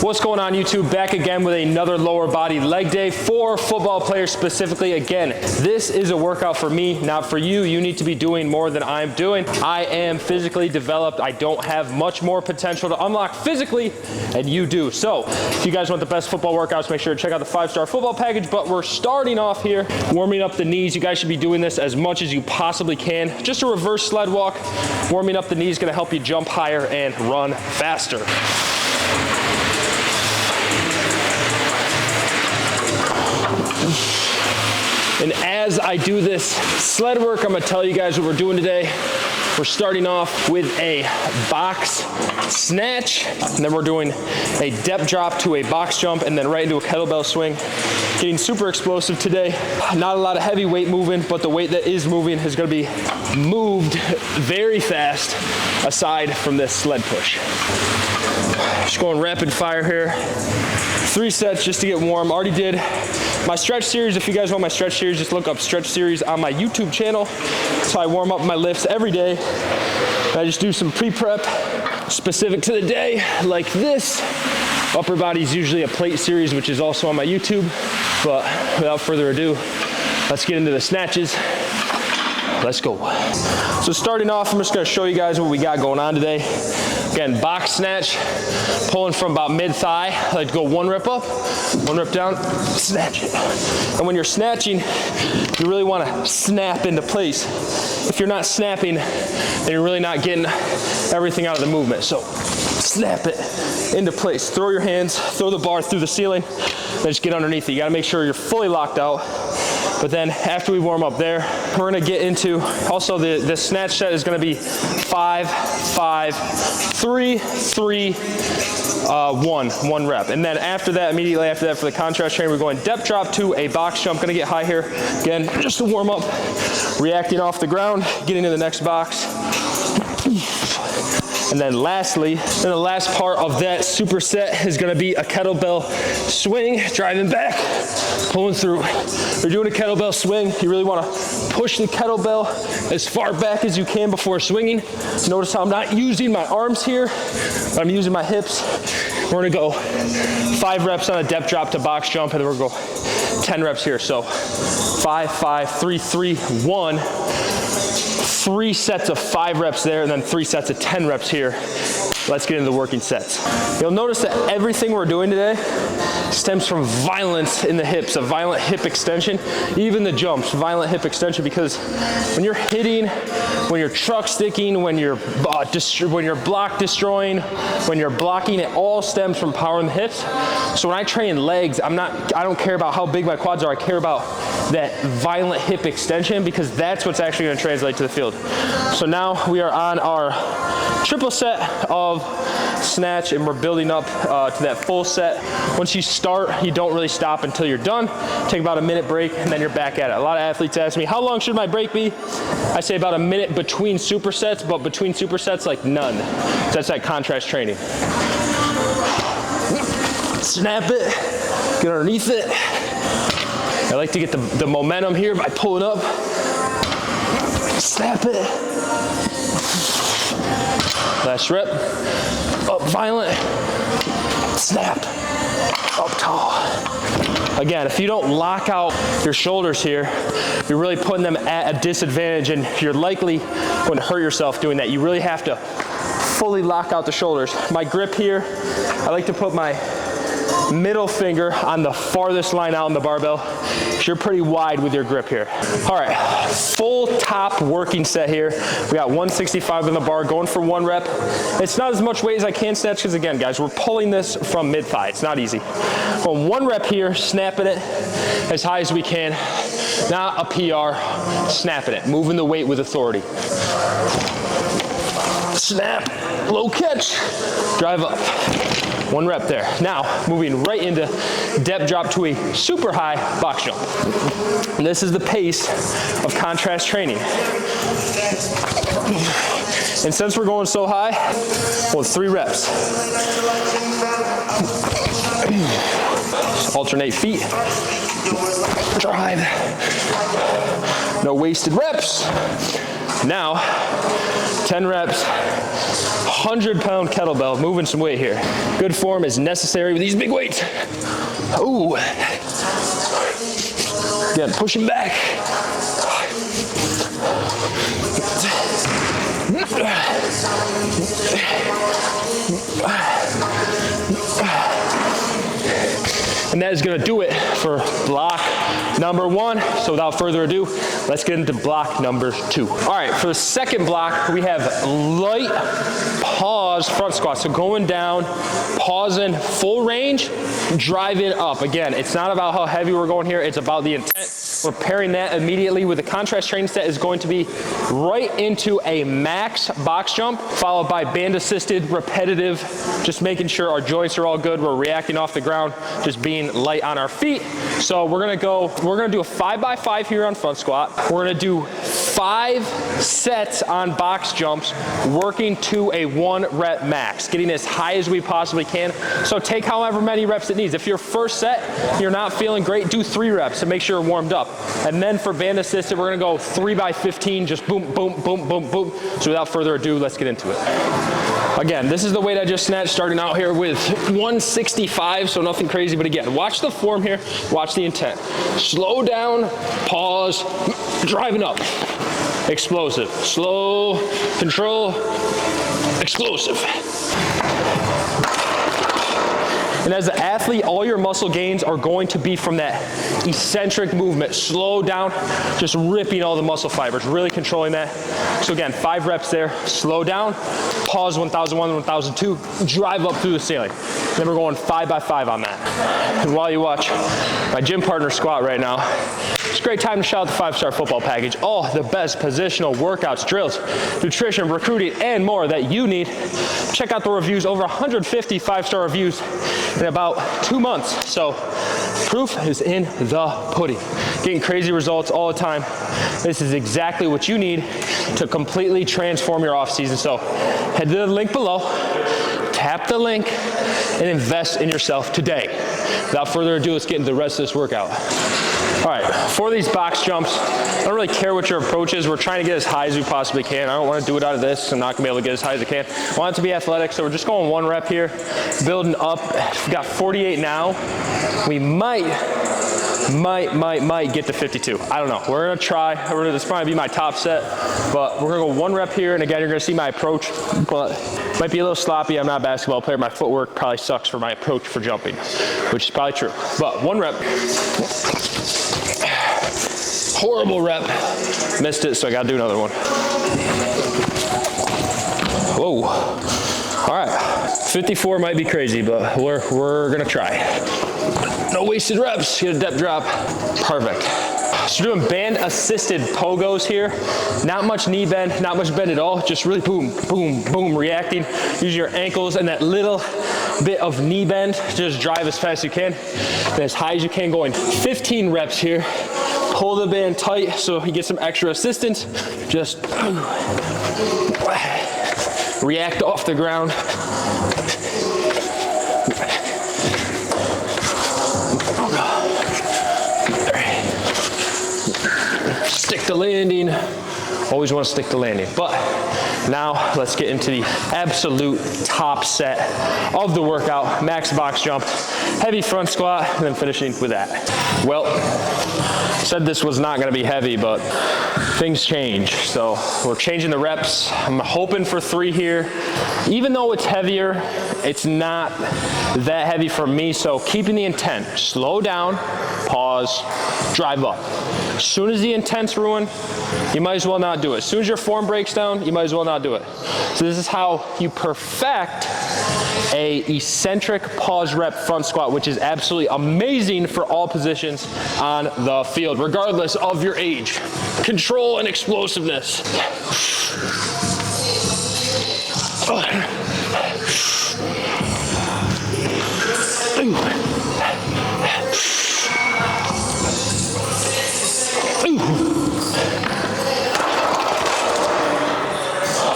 What's going on, YouTube? Back again with another lower body leg day for football players specifically. Again, this is a workout for me, not for you. You need to be doing more than I'm doing. I am physically developed. I don't have much more potential to unlock physically, and you do. So if you guys want the best football workouts, make sure to check out the 5-star football package. But we're starting off here, warming up the knees. You guys should be doing this as much as you possibly can. Just a reverse sled walk. Warming up the knees is gonna help you jump higher and run faster. And as I do this sled work, I'm gonna tell you guys what we're doing today. We're starting off with a box snatch, and then we're doing a depth drop to a box jump, and then right into a kettlebell swing. Getting super explosive today. Not a lot of heavy weight moving, but the weight that is moving is gonna be moved very fast aside from this sled push. Just going rapid fire here. 3 sets just to get warm. Already did my stretch series. If you guys want my stretch series, just look up stretch series on my YouTube channel. So I warm up my lifts every day. I just do some pre-prep specific to the day like this. Upper body is usually a plate series, which is also on my YouTube. But without further ado, let's get into the snatches. Let's go. So starting off, I'm just gonna show you guys what we got going on today. Again, box snatch, pulling from about mid-thigh. I like to go 1 rep up, 1 rep down, snatch it. And when you're snatching, you really wanna snap into place. If you're not snapping, then you're really not getting everything out of the movement. So snap it into place. Throw your hands, throw the bar through the ceiling, then just get underneath it. You gotta make sure you're fully locked out. But then after we warm up there, we're gonna get into, also the snatch set is gonna be 5, 5, 3, 3, 1 rep. And then after that, immediately after that for the contrast training, we're going depth drop to a box jump. Gonna get high here. Again, just to warm up, reacting off the ground, getting to the next box. And then lastly, then the last part of that superset is gonna be a kettlebell swing, driving back, pulling through. You're doing a kettlebell swing, you really wanna push the kettlebell as far back as you can before swinging. Notice how I'm not using my arms here, but I'm using my hips. We're gonna go 5 reps on a depth drop to box jump, and then we're gonna go 10 reps here. So 5, 5, 3, 3, 1. 3 sets of 5 reps there, and then 3 sets of 10 reps here. Let's get into the working sets. You'll notice that everything we're doing today stems from violence in the hips, a violent hip extension. Even the jumps, violent hip extension, because when you're hitting, when you're truck sticking, when you're block destroying, when you're blocking, it all stems from power in the hips. So when I train legs, I don't care about how big my quads are, I care about that violent hip extension, because that's what's actually gonna translate to the field. So now we are on our triple set of snatch, and we're building up to that full set. Once you start, you don't really stop until you're done. Take about a minute break, and then you're back at it. A lot of athletes ask me, how long should my break be? I say about a minute between supersets, but between supersets, like none. So that's that contrast training. Snap it, get underneath it. I like to get the momentum here by pulling up. Snap it. Last rep. Up violent. Snap. Up tall. Again, if you don't lock out your shoulders here, you're really putting them at a disadvantage, and you're likely going to hurt yourself doing that. You really have to fully lock out the shoulders. My grip here, I like to put my middle finger on the farthest line out on the barbell. You're pretty wide with your grip here. All right, full top working set here. We got 165 on the bar, going for 1 rep. It's not as much weight as I can snatch, because again, guys, we're pulling this from mid-thigh. It's not easy. Going 1 rep here, snapping it as high as we can. Not a PR, snapping it, moving the weight with authority. Snap, low catch, drive up. 1 rep there. Now, moving right into depth drop to a super high box jump. And this is the pace of contrast training. And since we're going so high, well, 3 reps. Alternate feet. Drive. No wasted reps. Now, 10 reps, 100-pound kettlebell, moving some weight here. Good form is necessary with these big weights. Ooh. Again, pushing back. And that is going to do it for block number 1. So without further ado, let's get into block number 2. All right, for the second block, we have light pause front squat. So going down, pausing, full range, driving up. Again, it's not about how heavy we're going here, it's about the intent. We're pairing that immediately with the contrast training set is going to be right into a max box jump, followed by band assisted, repetitive, just making sure our joints are all good. We're reacting off the ground, just being light on our feet. So we're gonna do a 5x5 here on front squat. We're gonna do 5 sets on box jumps, working to a 1 rep max, getting as high as we possibly can. So take however many reps it needs. If your first set, you're not feeling great, do 3 reps to make sure you're warmed up. And then for band assisted, we're gonna go 3x15, just boom, boom, boom, boom, boom. So without further ado, let's get into it. Again, this is the weight I just snatched, starting out here with 165, so nothing crazy, but again, watch the form here, watch the intent. Slow down, pause, driving up. Explosive, slow, control, explosive. And as an athlete, all your muscle gains are going to be from that eccentric movement. Slow down, just ripping all the muscle fibers, really controlling that. So again, 5 reps there, slow down, pause 1001, 1002, drive up through the ceiling. Then we're going 5x5 on that. And while you watch my gym partner squat right now, it's a great time to shout out the 5-star football package. All the best positional workouts, drills, nutrition, recruiting, and more that you need. Check out the reviews, over 150 5-star reviews in about 2 months. So proof is in the pudding. Getting crazy results all the time. This is exactly what you need to completely transform your off season. So head to the link below, tap the link, and invest in yourself today. Without further ado, let's get into the rest of this workout. All right, for these box jumps, I don't really care what your approach is. We're trying to get as high as we possibly can. I don't want to do it out of this. I'm not gonna be able to get as high as I can. I want it to be athletic, so we're just going 1 rep here, building up. We've got 48 now. We might get to 52. I don't know. We're gonna try. This will probably be my top set, but we're gonna go 1 rep here, and again, you're gonna see my approach, but might be a little sloppy. I'm not a basketball player. My footwork probably sucks for my approach for jumping, which is probably true. But 1 rep. Horrible rep. Missed it, so I gotta do another one. Whoa. All right. 54 might be crazy, but we're gonna try. No wasted reps. Get a depth drop. Perfect. So we're doing band assisted pogos here. Not much knee bend, not much bend at all. Just really boom, boom, boom, reacting. Use your ankles and that little bit of knee bend. Just drive as fast as you can and as high as you can, going 15 reps here. Pull the band tight so you get some extra assistance. Just react off the ground. Stick the landing. Always want to stick the landing. But now let's get into the absolute top set of the workout. Max box jump, heavy front squat, and then finishing with that. Well, said this was not going to be heavy, but things change. So we're changing the reps. I'm hoping for 3 here. Even though it's heavier, it's not that heavy for me. So keeping the intent, slow down, pause, drive up. As soon as the intent's ruined, you might as well not do it. As soon as your form breaks down, you might as well not do it. So this is how you perfect a eccentric pause rep front squat, which is absolutely amazing for all positions on the field, regardless of your age. Control and explosiveness.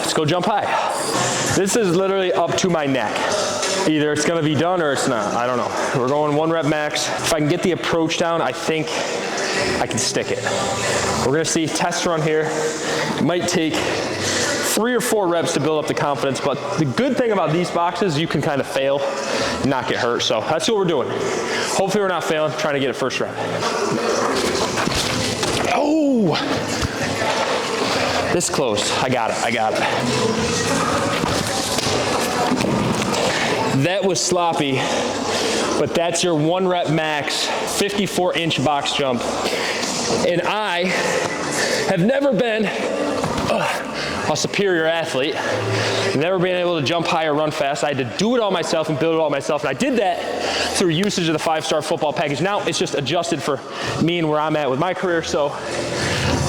Let's go jump high. This is literally up to my neck. Either it's gonna be done or it's not. I don't know. We're going 1 rep max. If I can get the approach down, I think I can stick it. We're gonna see test run here. It might take 3 or 4 reps to build up the confidence, but the good thing about these boxes, you can kind of fail and not get hurt. So that's what we're doing. Hopefully we're not failing, trying to get it first rep. Oh! This close. I got it. That was sloppy, but that's your 1 rep max, 54-inch box jump. And I have never been a superior athlete, never been able to jump high or run fast. I had to do it all myself and build it all myself, and I did that through usage of the 5-star football package. Now it's just adjusted for me and where I'm at with my career, so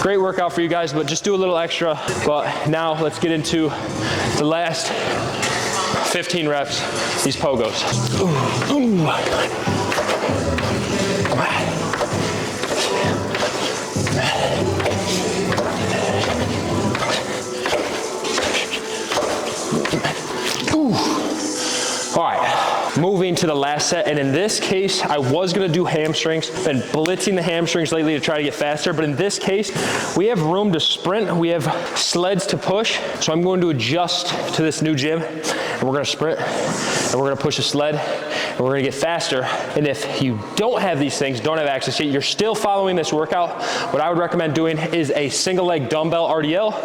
great workout for you guys, but just do a little extra. But now let's get into the last 15 reps, these pogos. All right, moving to the last set, and in this case, I was gonna do hamstrings, been blitzing the hamstrings lately to try to get faster, but in this case, we have room to sprint, we have sleds to push, so I'm going to adjust to this new gym, and we're gonna sprint, and we're gonna push a sled, and we're gonna get faster. And if you don't have these things, don't have access to it, you're still following this workout, what I would recommend doing is a single leg dumbbell RDL,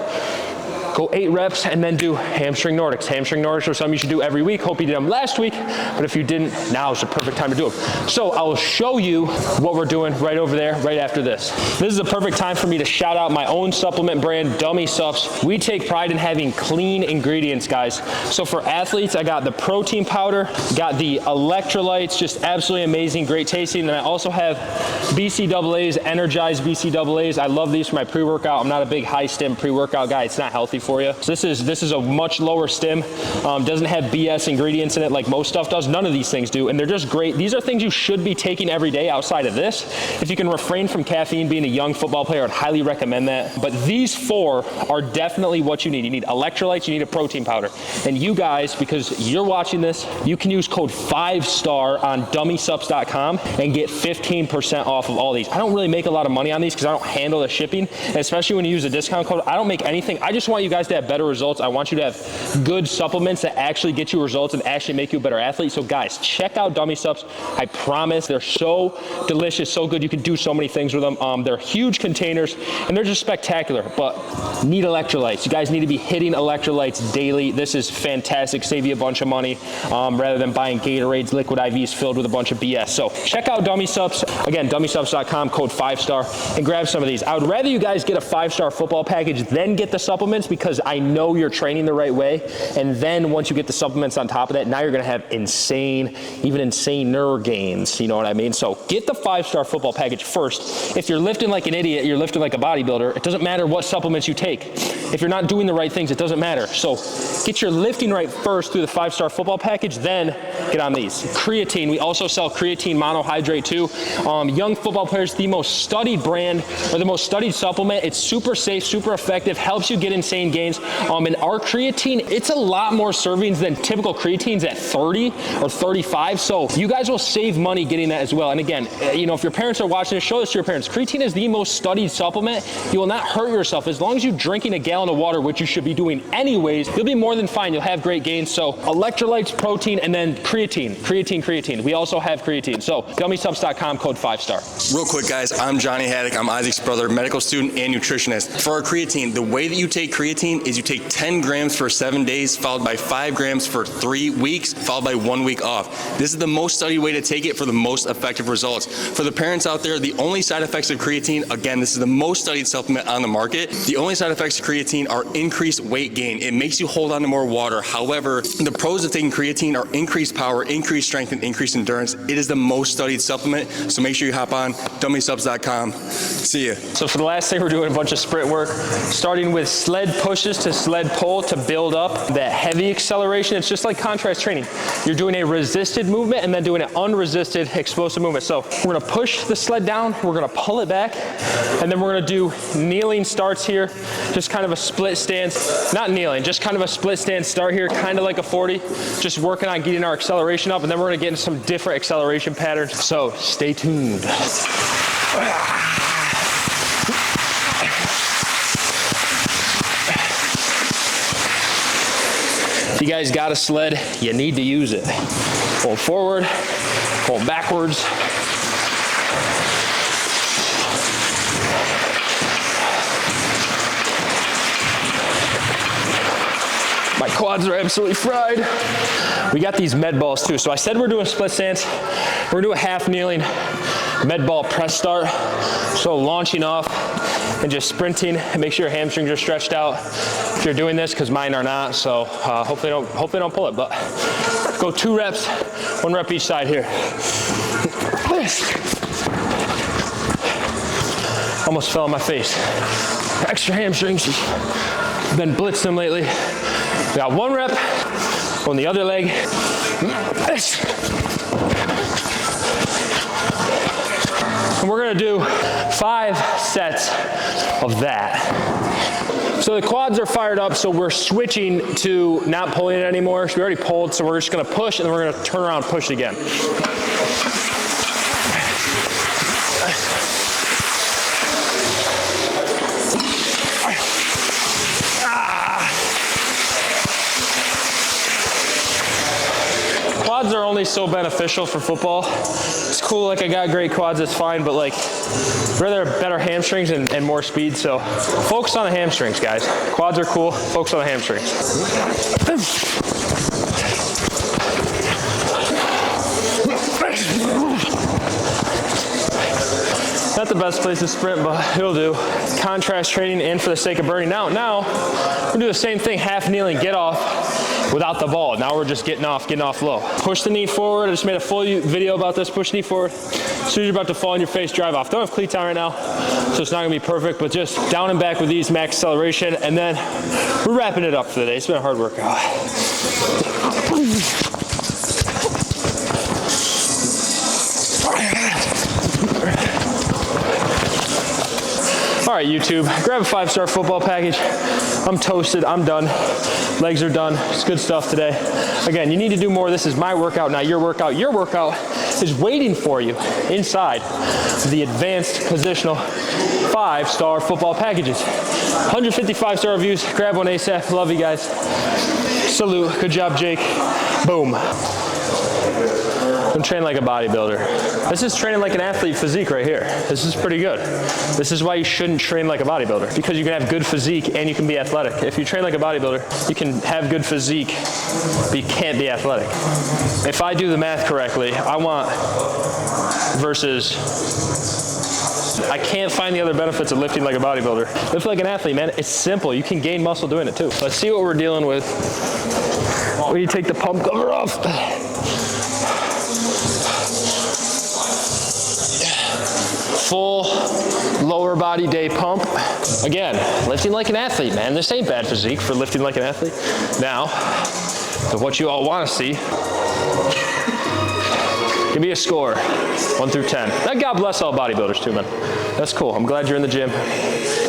go 8 reps and then do hamstring Nordics. Hamstring Nordics are something you should do every week. Hope you did them last week, but if you didn't, now is the perfect time to do them. So I will show you what we're doing right over there, right after this. This is a perfect time for me to shout out my own supplement brand, Dummy Supps. We take pride in having clean ingredients, guys. So for athletes, I got the protein powder, got the electrolytes, just absolutely amazing, great tasting. And I also have BCAAs, Energized BCAAs. I love these for my pre-workout. I'm not a big high stim pre-workout guy. It's not healthy for you. So this is a much lower stim. Doesn't have BS ingredients in it like most stuff does. None of these things do, and they're just great. These are things you should be taking every day outside of this. If you can refrain from caffeine, being a young football player, I'd highly recommend that. But these 4 are definitely what you need. You need electrolytes, you need a protein powder. And you guys, because you're watching this, you can use code 5STAR on dummysupps.com and get 15% off of all these. I don't really make a lot of money on these because I don't handle the shipping, and especially when you use a discount code. I don't make anything. I just want you guys to have better results. I want you to have good supplements that actually get you results and actually make you a better athlete. So guys, check out Dummy Supps. I promise they're so delicious, so good. You can do so many things with them. They're huge containers and they're just spectacular, but need electrolytes. You guys need to be hitting electrolytes daily. This is fantastic. Save you a bunch of money rather than buying Gatorades, liquid IVs filled with a bunch of BS. So check out Dummy Supps. Again, dummysupps.com, code 5STAR, and grab some of these. I would rather you guys get a 5-star football package than get the supplements, because I know you're training the right way. And then once you get the supplements on top of that, now you're gonna have insane, even insaner gains. You know what I mean? So get the 5-star football package first. If you're lifting like an idiot, you're lifting like a bodybuilder, it doesn't matter what supplements you take. If you're not doing the right things, it doesn't matter. So get your lifting right first through the 5-star football package, then get on these. Creatine, we also sell creatine monohydrate too. Young football players, the most studied brand, or the most studied supplement. It's super safe, super effective, helps you get insane gains. And our creatine, it's a lot more servings than typical creatines at 30 or 35. So you guys will save money getting that as well. And again, you know, if your parents are watching this, show this to your parents. Creatine is the most studied supplement. You will not hurt yourself. As long as you're drinking a gallon of water, which you should be doing anyways, you'll be more than fine. You'll have great gains. So electrolytes, protein, and then creatine. We also have creatine. So dummysupps.com, code 5STAR. Real quick, guys, I'm Johnny Haddock. I'm Isaac's brother, medical student and nutritionist. For our creatine, the way that you take creatine is you take 10 grams for 7 days, followed by 5 grams for 3 weeks, followed by 1 week off. This is the most studied way to take it for the most effective results. For the parents out there, the only side effects of creatine, again, this is the most studied supplement on the market. The only side effects of creatine are increased weight gain. It makes you hold on to more water. However, the pros of taking creatine are increased power, increased strength, and increased endurance. It is the most studied supplement, so make sure you hop on dummysupps.com. See ya. So for the last thing, we're doing a bunch of sprint work, starting with sled pushes to sled pull to build up that heavy acceleration. It's just like contrast training. You're doing a resisted movement and then doing an unresisted explosive movement. So we're gonna push the sled down, we're gonna pull it back, and then we're gonna do kneeling starts here, just kind of a split stance, not kneeling, just kind of a split stance start here, kind of like a 40, just working on getting our acceleration up, and then we're gonna get into some different acceleration patterns. So stay tuned. If you guys got a sled, you need to use it. Pull forward, pull backwards. My quads are absolutely fried. We got these med balls too. So I said we're doing split stance. We're gonna do a half kneeling med ball press start. So launching off and just sprinting, and make sure your hamstrings are stretched out if you're doing this, because mine are not. So hopefully don't pull it, but go 2 reps, 1 rep each side here. Almost fell on my face. Extra hamstrings. Been blitzed them lately. We got 1 rep on the other leg. And we're gonna do 5 sets of that. So the quads are fired up, so we're switching to not pulling it anymore. So we already pulled, so we're just gonna push, and then we're gonna turn around and push it again. Quads are only so beneficial for football. It's cool, like I got great quads, it's fine, but like, I'd rather have better hamstrings and more speed, so focus on the hamstrings, guys. Quads are cool, focus on the hamstrings. Not the best place to sprint, but it'll do. Contrast training and for the sake of burning out. Now, we'll do the same thing, half kneeling, get off without the ball. Now we're just getting off low. Push the knee forward. I just made a full video about this. Push the knee forward. As soon as you're about to fall on your face, drive off. Don't have cleats on right now, so it's not gonna be perfect, but just down and back with ease, max acceleration, and then we're wrapping it up for the day. It's been a hard workout. All right, YouTube, grab a 5-star football package. I'm toasted, I'm done. Legs are done, it's good stuff today. Again, you need to do more. This is my workout, not your workout. Your workout is waiting for you inside the advanced positional 5-star football packages. 155 star reviews, grab one ASAP. Love you guys. Salute, good job, Jake. Boom. Don't train like a bodybuilder. This is training like an athlete physique right here. This is pretty good. This is why you shouldn't train like a bodybuilder, because you can have good physique and you can be athletic. If you train like a bodybuilder, you can have good physique, but you can't be athletic. If I do the math correctly, I want versus, I can't find the other benefits of lifting like a bodybuilder. Lift like an athlete, man. It's simple. You can gain muscle doing it too. Let's see what we're dealing with when you take the pump cover off. Full lower body day pump. Again, lifting like an athlete, man. This ain't bad physique for lifting like an athlete. Now, to what you all want to see, give me a score, 1 through 10. Now, God bless all bodybuilders too, man. That's cool. I'm glad you're in the gym.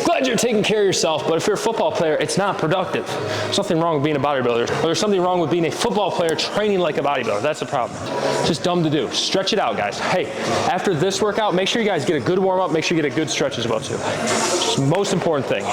Glad you're taking care of yourself, but if you're a football player, it's not productive. There's nothing wrong with being a bodybuilder, or there's something wrong with being a football player training like a bodybuilder. That's the problem. It's just dumb to do. Stretch it out, guys. Hey, after this workout, make sure you guys get a good warm up. Make sure you get a good stretch as well too. Just most important thing.